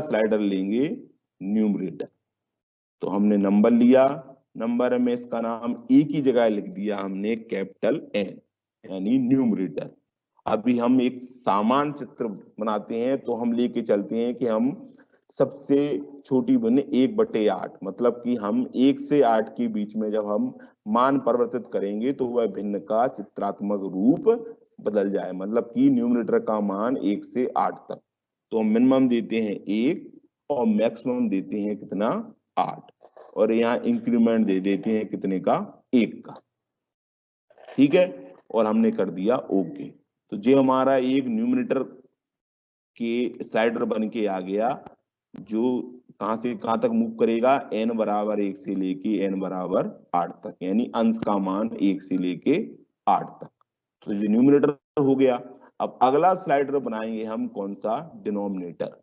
Slider लेंगे numerator. तो हमने नंबर लिया, नंबर में इसका नाम ए की जगह लिख दिया हमने कैपिटल एन, यानी न्यूमरेटर। अभी हम एक सामान चित्र बनाते हैं, तो हम लेके चलते हैं कि हम सबसे छोटी बने 1/8, मतलब कि हम 1 से 8 के बीच में जब हम मान परिवर्तित करेंगे तो वह भिन्न का चित्रात्मक रूप बदल जाए, मतलब कि न्यूमरेटर का मान 1 से 8 तक। तो हम मिनिमम देते हैं 1 और मैक्सिमम देते हैं कितना, 8, और यहाँ इंक्रीमेंट दे देते हैं कितने का, 1 का। ठीक है, और हमने कर दिया ओके। तो ये हमारा एक न्यूमरेटर के स्लाइडर बन के आ गया, जो कहां से कहां तक मूव करेगा, n बराबर 1 से लेके n बराबर 8 तक, यानी अंश का मान 1 से लेके 8 तक। तो ये न्यूमरेटर हो गया। अब अगला स्लाइडर बनाएंगे हम कौन सा, डिनोमिनेटर,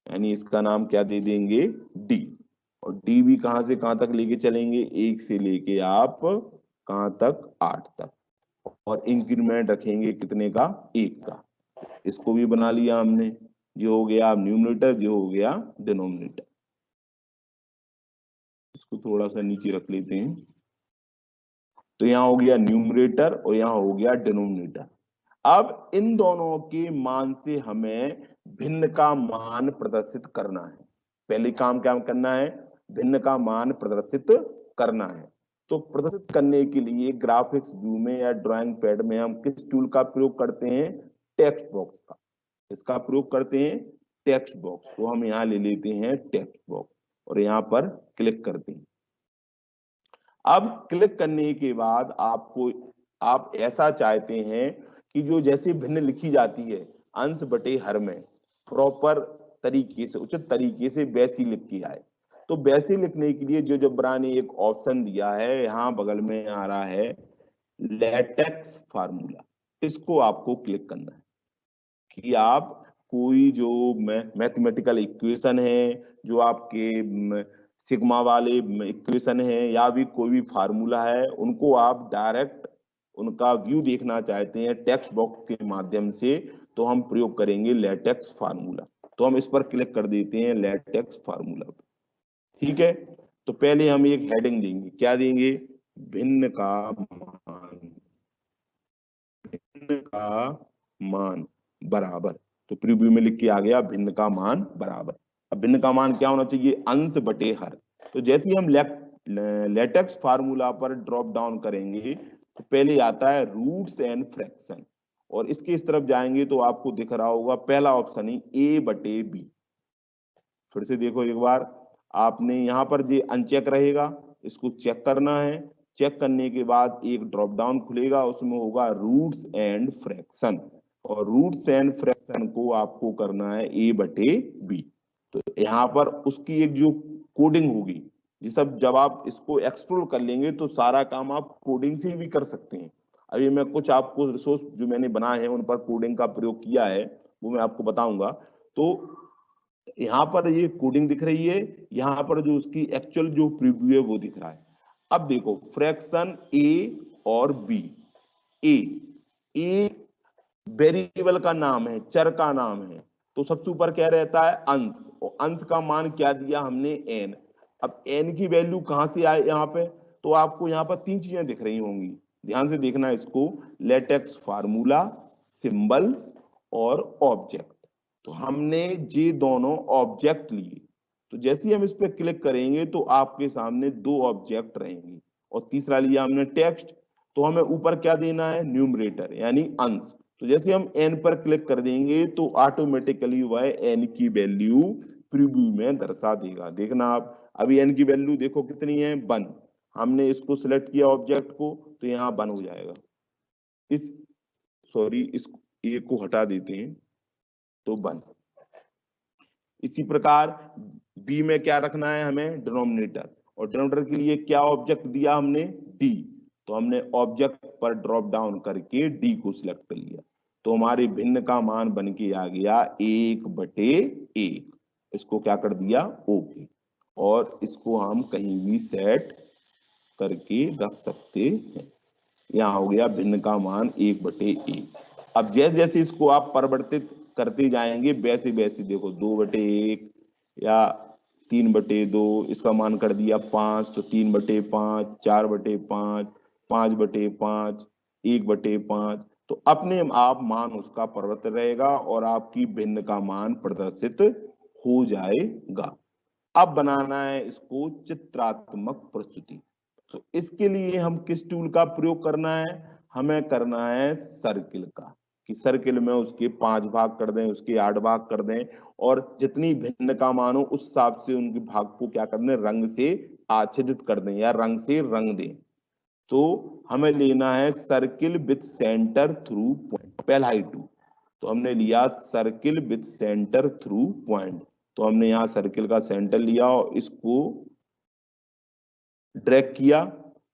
यानी इसका नाम क्या दे देंगे, d। और d भी कहां से कहां तक लेके चलेंगे, 1 से लेके आप कहां तक, 8 तक, और इंक्रीमेंट रखेंगे कितने का, 1 का। इसको भी बना लिया हमने, जो हो गया न्यूमरेटर, जो हो गया डिनोमिनेटर। इसको थोड़ा सा नीचे रख लेते हैं। तो यहाँ हो गया न्यूमरेटर और यहाँ हो गया डिनोमिनेटर। अब इन दोनों के मान से हमें भिन्न का मान प्रदर्शित करना है। पहले काम क्या करना है, भिन्न का मान प्रदर्शित करना है। तो प्रदर्शित करने के लिए ग्राफिक्स व्यू में या ड्राइंग पैड में हम किस टूल का प्रयोग करते हैं, टेक्स्ट बॉक्स का। इसका प्रयोग करते हैं टेक्स्ट बॉक्स। तो हम यहाँ ले लेते हैं टेक्स्ट बॉक्स और यहाँ पर क्लिक करते हैं। अब क्लिक करने के बाद आप ऐसा चाहते हैं कि जो जैसे भिन्न लिखी जाती है अंश बटे हर में, प्रॉपर तरीके से, उचित तरीके से वैसी लिख के आए। तो वैसे लिखने के लिए जो जबरा ने एक ऑप्शन दिया है, यहाँ बगल में आ रहा है लेटेक्स फार्मूला। इसको आपको क्लिक करना है कि आप कोई जो मैथमेटिकल इक्वेशन है, जो आपके सिग्मा वाले इक्वेशन है, या भी कोई भी फार्मूला है, उनको आप डायरेक्ट उनका व्यू देखना चाहते हैं टेक्स्ट बॉक्स के माध्यम से, तो हम प्रयोग करेंगे लेटेक्स फार्मूला। तो हम इस पर क्लिक कर देते हैं लेटेक्स फार्मूला। ठीक है, तो पहले हम एक हेडिंग देंगे, क्या देंगे, भिन्न का मान, भिन्न का मान बराबर। तो प्रीव्यू में लिख के आ गया भिन्न का मान बराबर। अब भिन्न का मान क्या होना चाहिए, अंश बटे हर। तो जैसे ही हम लेटेक्स फार्मूला पर ड्रॉप डाउन करेंगे तो पहले आता है रूट्स एंड फ्रैक्शन, और इसके इस तरफ जाएंगे तो आपको दिख रहा होगा पहला ऑप्शन ही a/b। फिर से देखो एक बार, आपने यहाँ पर जो अनचेक रहेगा इसको चेक करना है। चेक करने के बाद एक ड्रॉप डाउन खुलेगा, उसमें होगा रूट्स एंड फ्रैक्शन, और रूट्स एंड फ्रैक्शन को आपको करना है a/b। तो यहाँ पर उसकी एक जो कोडिंग होगी, जिस सब जब आप इसको एक्सप्लोर कर लेंगे तो सारा काम आप कोडिंग से भी कर सकते हैं। अभी मैं कुछ आपको रिसोर्स जो मैंने बनाए हैं उन पर कोडिंग का प्रयोग किया है, वो मैं आपको बताऊंगा। तो यहाँ पर ये कोडिंग दिख रही है, यहाँ पर जो उसकी एक्चुअल जो प्रीव्यू है वो दिख रहा है। अब देखो फ्रैक्शन ए और बी, ए वेरिएबल का नाम है, चर का नाम है, तो सबसे ऊपर क्या रहता है, अंश, और अंश का मान क्या दिया हमने, एन। अब एन की वैल्यू कहां से आए यहाँ पे, तो आपको यहाँ पर 3 चीजें दिख रही होंगी, ध्यान से देखना इसको, लेटेक्स फार्मूला, सिंबल्स और ऑब्जेक्ट। तो हमने ये दोनों ऑब्जेक्ट लिए, तो जैसे ही हम इस पर क्लिक करेंगे तो आपके सामने 2 ऑब्जेक्ट रहेंगे, और तीसरा लिया हमने टेक्स्ट। तो हमें ऊपर क्या देना है, न्यूमरेटर यानी अंश। तो जैसे हम n पर क्लिक कर देंगे तो ऑटोमेटिकली वह n की वैल्यू प्रीव्यू में दर्शा देगा। देखना आप, अभी n की वैल्यू देखो कितनी है, 1। हमने इसको सिलेक्ट किया ऑब्जेक्ट को, तो यहाँ 1 हो जाएगा। इस ए को हटा देते हैं तो 1। इसी प्रकार बी में क्या रखना है हमें, डिनोमिनेटर, और डिनोमिनेटर के लिए क्या ऑब्जेक्ट दिया हमने, डी। तो हमने ऑब्जेक्ट पर ड्रॉप डाउन करके डी को सिलेक्ट कर लिया, तो हमारे भिन्न का मान बन के आ गया 1/1। इसको क्या कर दिया, ओके, और इसको हम कहीं भी सेट करके रख सकते हैं। यहाँ हो गया भिन्न का मान 1/1। अब जैसे जैसे इसको आप परिवर्तित करते जाएंगे वैसे वैसे देखो 2/1, या 3/2, इसका मान कर दिया 5, तो 3/5, 4/5, 5/5, 1/5, तो अपने आप मान उसका परिवर्तित रहेगा और आपकी भिन्न का मान प्रदर्शित हो जाएगा। अब बनाना है इसको चित्रात्मक प्रस्तुति। तो इसके लिए हम किस टूल का प्रयोग करना है? हमें करना है सर्किल का, कि सर्किल में उसके 5 भाग कर दें, उसके 8 भाग कर दें, और जितनी भिन्न का मान हो उस हिसाब से उनके भाग को क्या कर दें, रंग से आच्छादित कर दें या रंग से रंग दें। तो हमें लेना है circle with centre through point, पहला ही टूल। तो हमने लिया circle with centre through point. तो हमने यहाँ सर्किल का सेंटर लिया और इसको ड्रैग किया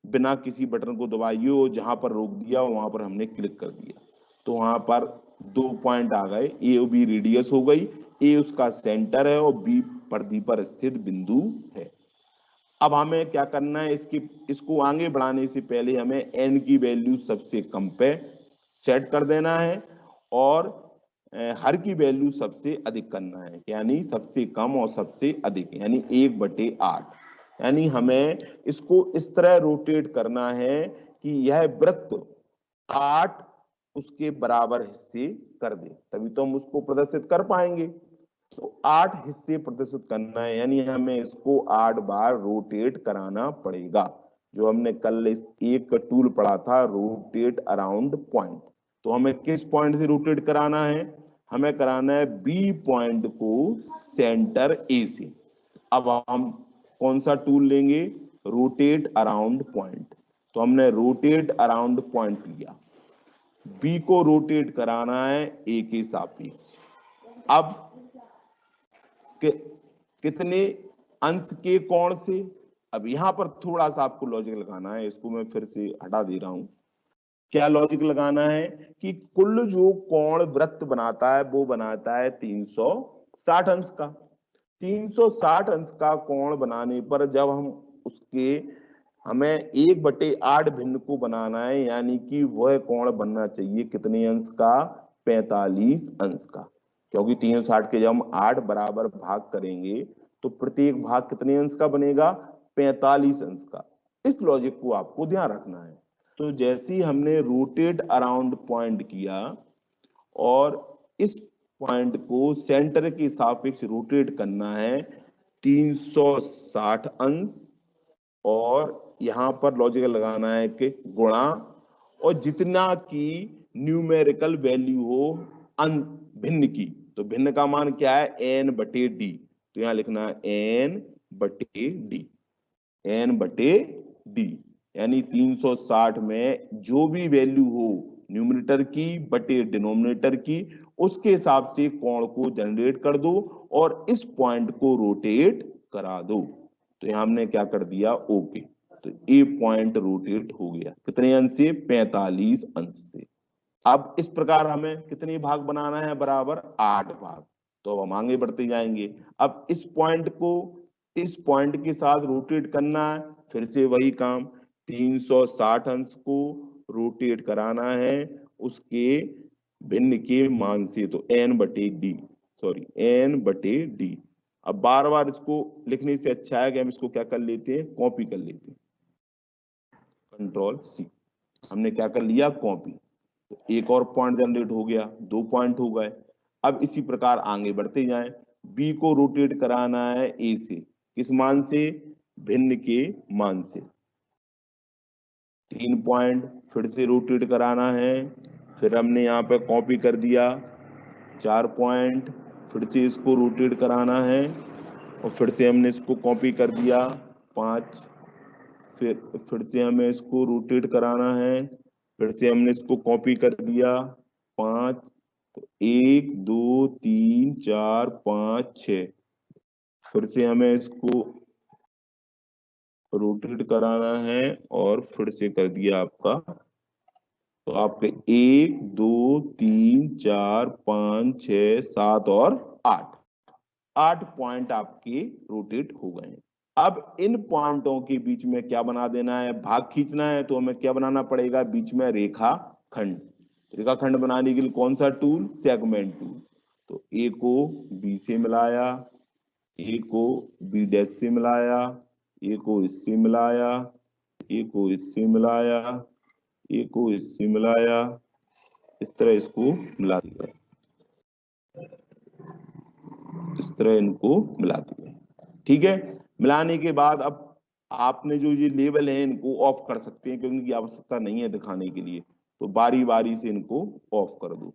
बिना किसी बटन को दबाइए, और जहां पर रोक दिया वहां पर हमने क्लिक कर दिया। तो वहां पर 2 पॉइंट आ गए, ए और बी रेडियस हो गई, ए उसका सेंटर है और बी परिधि पर स्थित बिंदु है। अब हमें क्या करना है, इसको आगे बढ़ाने से पहले हमें एन की वैल्यू सबसे कम पे सेट कर देना है और हर की वैल्यू सबसे अधिक करना है, यानी सबसे कम और सबसे अधिक, यानी 1/8। यानी हमें इसको इस तरह रोटेट करना है कि यह वृत्त 8 उसके बराबर हिस्से कर दे, तभी तो हम उसको प्रदर्शित कर पाएंगे। तो 8 हिस्से प्रदर्शित करना है, यानी हमें इसको 8 बार रोटेट कराना पड़ेगा। जो हमने कल एक टूल पढ़ा था, रोटेट अराउंड पॉइंट। तो हमें किस पॉइंट से रोटेट कराना है? हमें कराना है बी पॉइंट को सेंटर ए से। अब हम कौन सा टूल लेंगे? Rotate around point. तो हमने रोटेट अराउंड पॉइंट लिया, बी को रोटेट कराना है ए के सापेक्ष। अब कितने अंश के कोण से? अब यहां पर थोड़ा सा आपको लॉजिक लगाना है, इसको मैं फिर से हटा दे रहा हूं। क्या लॉजिक लगाना है कि कुल जो कोण वृत्त बनाता है वो बनाता है 360 अंश का। 360 अंश का कोण बनाने पर जब हम उसके हमें 1/8 भिन्न को बनाना है, यानी कि वह कोण बनना चाहिए कितने अंश का? 45 अंश का। क्योंकि 360 के जब हम 8 बराबर भाग करेंगे तो प्रत्येक भाग कितने अंश का बनेगा? 45 अंश का। इस लॉजिक को आपको ध्यान रखना है। तो जैसे ही हमने रोटेट अराउंड पॉइंट किया और इस पॉइंट को सेंटर के सापेक्ष रोटेट करना है 360 अंश, और यहां पर लॉजिक लगाना है कि गुणा, और जितना की न्यूमेरिकल वैल्यू हो भिन्न की। तो भिन्न का मान क्या है? n/d। तो यहां लिखना है n/d, n/d, यानी 360 में जो भी वैल्यू हो न्यूमरेटर की बटे डिनोमिनेटर की, उसके हिसाब से कोण को जनरेट कर दो और इस पॉइंट को रोटेट करा दो। तो यहां हमने क्या कर दिया? ओके। तो ए पॉइंट रोटेट हो गया कितने अंश से? 45 अंश से। अब इस प्रकार हमें कितने भाग बनाना है? बराबर 8 भाग। तो हम आगे बढ़ते जाएंगे। अब इस पॉइंट को इस पॉइंट के साथ रोटेट करना है, फिर से वही काम, 360 अंश को रोटेट कराना है उसके भिन्न के मान से। तो n/d, सॉरी n/d। अब बार बार इसको लिखने से अच्छा है कि हम इसको क्या कर लेते हैं? कॉपी कर लेते हैं। Ctrl+C। हमने क्या कर लिया? कॉपी। तो एक और पॉइंट जनरेट हो गया, 2 पॉइंट हो गए। अब इसी प्रकार आगे बढ़ते जाएं। बी को रोटेट कराना है ए से, किस मान से? भिन्न के मान से। 3 पॉइंट फिर से रोटेट कराना है, फिर हमने यहाँ पे कॉपी कर दिया। 4 पॉइंट फिर से इसको रोटेट कराना है और फिर से हमने इसको कॉपी कर दिया। 5 फिर से हमें इसको रोटेट कराना है, फिर से हमने इसको कॉपी कर दिया। 5, तो 1 2 3 4 5 6, फिर से हमें इसको रोटेट कराना है और फिर से कर दिया आपका। तो आपके 1 2 3 4 5 6 7 और 8 पॉइंट आपके रोटेट हो गए हैं। अब इन पॉइंटों के बीच में क्या बना देना है? भाग खींचना है। तो हमें क्या बनाना पड़ेगा? बीच में रेखा खंड। रेखाखंड बनाने के लिए कौन सा टूल? Segment tool. तो ए को बी से मिलाया, ए को बी डैश से मिलाया, ए को इससे मिलाया, ए को इससे मिलाया, ए को इससे मिलाया, इस तरह इसको मिला दिया, इस तरह इनको मिला दिया। ठीक है, मिलाने के बाद अब आपने जो ये लेवल है इनको ऑफ कर सकते हैं, क्योंकि इनकी आवश्यकता नहीं है दिखाने के लिए, तो बारी बारी से इनको ऑफ कर दो।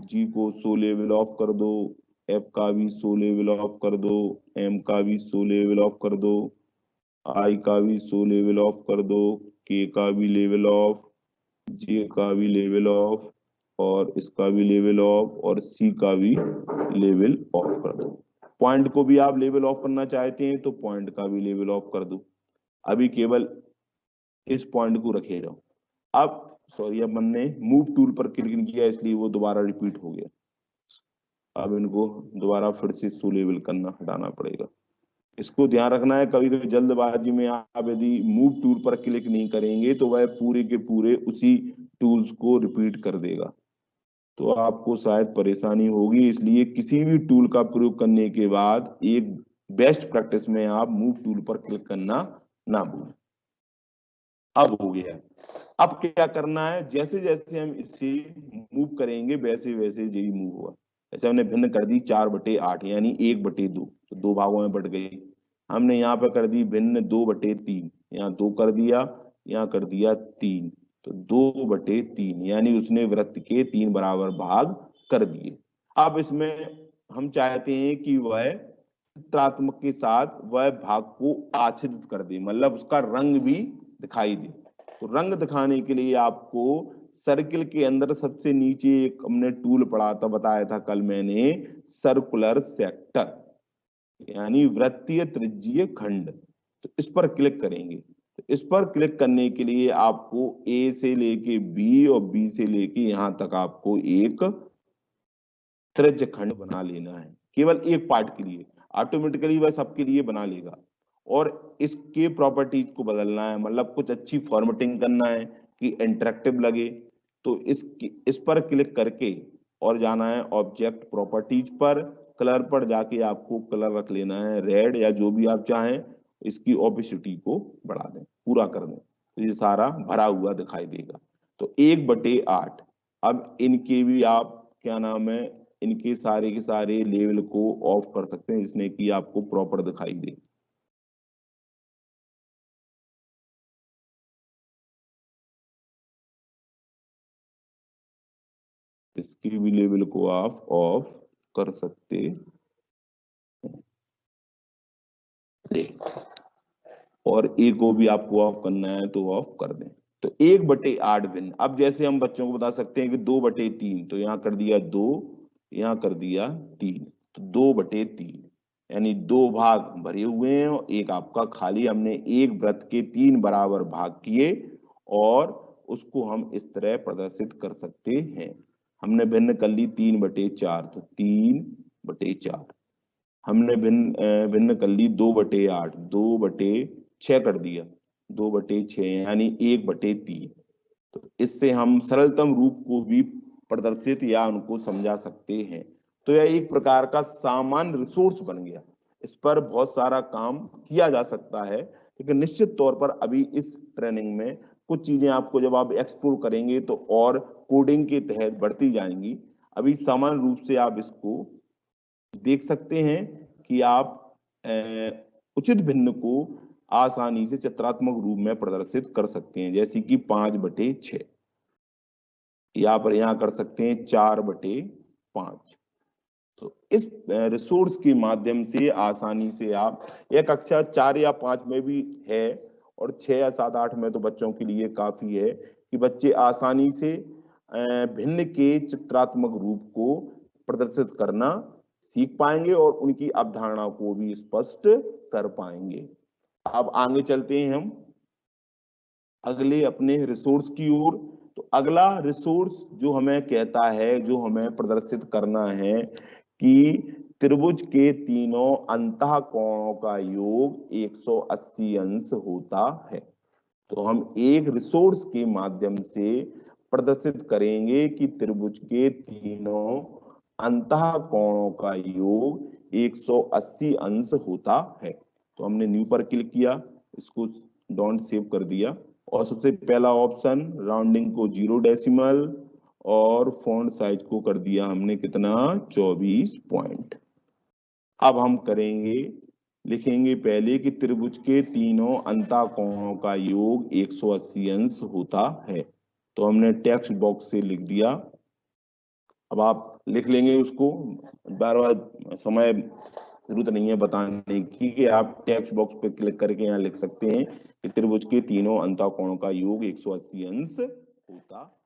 जी को 100 लेवल ऑफ कर दो, एफ का भी 100 लेवल ऑफ कर दो, एम का भी 100 लेवल ऑफ कर दो, आई का भी 100 लेवल ऑफ कर दो, के का भी लेवल ऑफ, जे का भी लेवल ऑफ, और इसका भी लेवल ऑफ, और सी का भी लेवल ऑफ कर दो। पॉइंट को भी आप लेवल ऑफ करना चाहते हैं तो पॉइंट का भी लेवल ऑफ कर दो। अभी केवल इस पॉइंट को रखे जाओ। अब सॉरी, अब मैंने मूव टूल पर क्लिक किया इसलिए वो दोबारा रिपीट हो गया। अब इनको दोबारा फिर से 100 लेवल करना, हटाना पड़ेगा। इसको ध्यान रखना है, कभी कभी जल्दबाजी में आप यदि मूव टूल पर क्लिक नहीं करेंगे तो वह पूरे के पूरे उसी टूल्स को रिपीट कर देगा, तो आपको शायद परेशानी होगी। इसलिए किसी भी टूल का प्रयोग करने के बाद एक बेस्ट प्रैक्टिस में आप मूव टूल पर क्लिक करना ना भूलें। अब हो गया। अब क्या करना है, जैसे जैसे हम इसे मूव करेंगे वैसे वैसे यही मूव होगा। जैसे हमने भिन्न कर दी 4/8 यानी 1/2, तो 2 भागों में बट गई। हमने यहाँ पे कर दी भिन्न 2/3, यहाँ 2 कर दिया, यहाँ कर दिया 3, तो 2/3 यानी उसने वृत्त के 3 बराबर भाग कर दिए। अब इसमें हम चाहते हैं कि वह चित्रात्मक के साथ वह भाग को आच्छादित कर दे, मतलब उसका रंग भी दिखाई दे। तो रंग दिखाने के लिए आपको सर्किल के अंदर सबसे नीचे एक हमने टूल पढ़ा था, बताया था कल मैंने, सर्कुलर सेक्टर यानी वृत्तीय त्रिज्यीय खंड। तो इस पर क्लिक करेंगे। तो इस पर क्लिक करने के लिए आपको ए से लेके बी और बी से लेके यहां तक आपको एक त्रिज्य खंड बना लेना है, केवल एक पार्ट के लिए। ऑटोमेटिकली वह सबके लिए बना लेगा। और इसके प्रॉपर्टीज को बदलना है, मतलब कुछ अच्छी फॉर्मेटिंग करना है कि इंटरेक्टिव लगे। तो इस पर क्लिक करके और जाना है ऑब्जेक्ट प्रॉपर्टीज पर, कलर पर जाके आपको कलर रख लेना है रेड या जो भी आप चाहें। इसकी ओपेसिटी को बढ़ा दें, पूरा कर दें, तो ये सारा भरा हुआ दिखाई देगा। तो 1/8। अब इनके भी आप क्या नाम है, इनके सारे के सारे लेवल को ऑफ कर सकते हैं, जिसने कि आपको प्रॉपर दिखाई दे। इसके भी लेवल को आप ऑफ कर सकते हैं। और ए को भी आपको ऑफ करना है तो ऑफ कर दें। तो 1/8 भिन्न। अब जैसे हम बच्चों को बता सकते हैं कि 2/3, तो यहाँ कर दिया 2, यहाँ कर दिया 3, तो 2/3 यानी 2 भाग भरे हुए हैं और एक आपका खाली। हमने एक वृत्त के 3 बराबर भाग किए और उसको हम इस तरह प्रदर्शित कर सकते हैं। हमने भिन्न कर ली 3/4, तो 3/4। हमने भिन्न भिन्न कर ली 2/8, 2/6 कर दिया, 2/6 यानी 1/3। तो इससे हम सरलतम रूप को भी प्रदर्शित या उनको समझा सकते हैं। तो यह एक प्रकार का सामान्य रिसोर्स बन गया। इस पर बहुत सारा काम किया जा सकता है, लेकिन निश्चित तौर पर अभी इस ट्रेनिंग में कुछ चीजें आपको जब आप एक्सप्लोर करेंगे तो और कोडिंग के तहत बढ़ती जाएंगी। अभी सामान्य रूप से आप इसको देख सकते हैं कि आप उचित भिन्न को आसानी से चित्रात्मक रूप में प्रदर्शित कर सकते हैं, जैसे कि 5/6, यहाँ पर यहाँ कर सकते हैं 4/5। तो इस रिसोर्स के माध्यम से आसानी से आप, एक कक्षा 4 या 5 में भी है और 6 या 7 8 में तो बच्चों के लिए काफी है कि बच्चे आसानी से भिन्न के चित्रात्मक रूप को प्रदर्शित करना सीख पाएंगे और उनकी अवधारणा को भी स्पष्ट कर पाएंगे। अब आगे चलते हैं हम अगले अपने रिसोर्स की ओर। तो अगला रिसोर्स जो हमें कहता है, जो हमें प्रदर्शित करना है कि त्रिभुज के तीनों अंतः कोणों का योग 180 अंश होता है। तो हम एक रिसोर्स के माध्यम से प्रदर्शित करेंगे कि त्रिभुज के तीनों अंतः कोणों का योग 180 अंश होता है। तो हमने न्यू पर क्लिक किया, इसको डोंट सेव कर दिया, और सबसे पहला ऑप्शन राउंडिंग को 0 डेसिमल और फॉन्ट साइज को कर दिया हमने कितना, 24 पॉइंट। अब हम करेंगे, लिखेंगे पहले कि त्रिभुज के तीनों अंतःकोणों का योग 180 अंश होता है। तो हमने टेक्स्ट बॉक्स से लिख दिया। अब आप लिख लेंगे उसको, बार बार समय जरूरत नहीं है बताने की, कि आप टेक्स्ट बॉक्स पे क्लिक करके यहाँ लिख सकते हैं कि त्रिभुज के तीनों अंतःकोणों का योग 180 अंश होता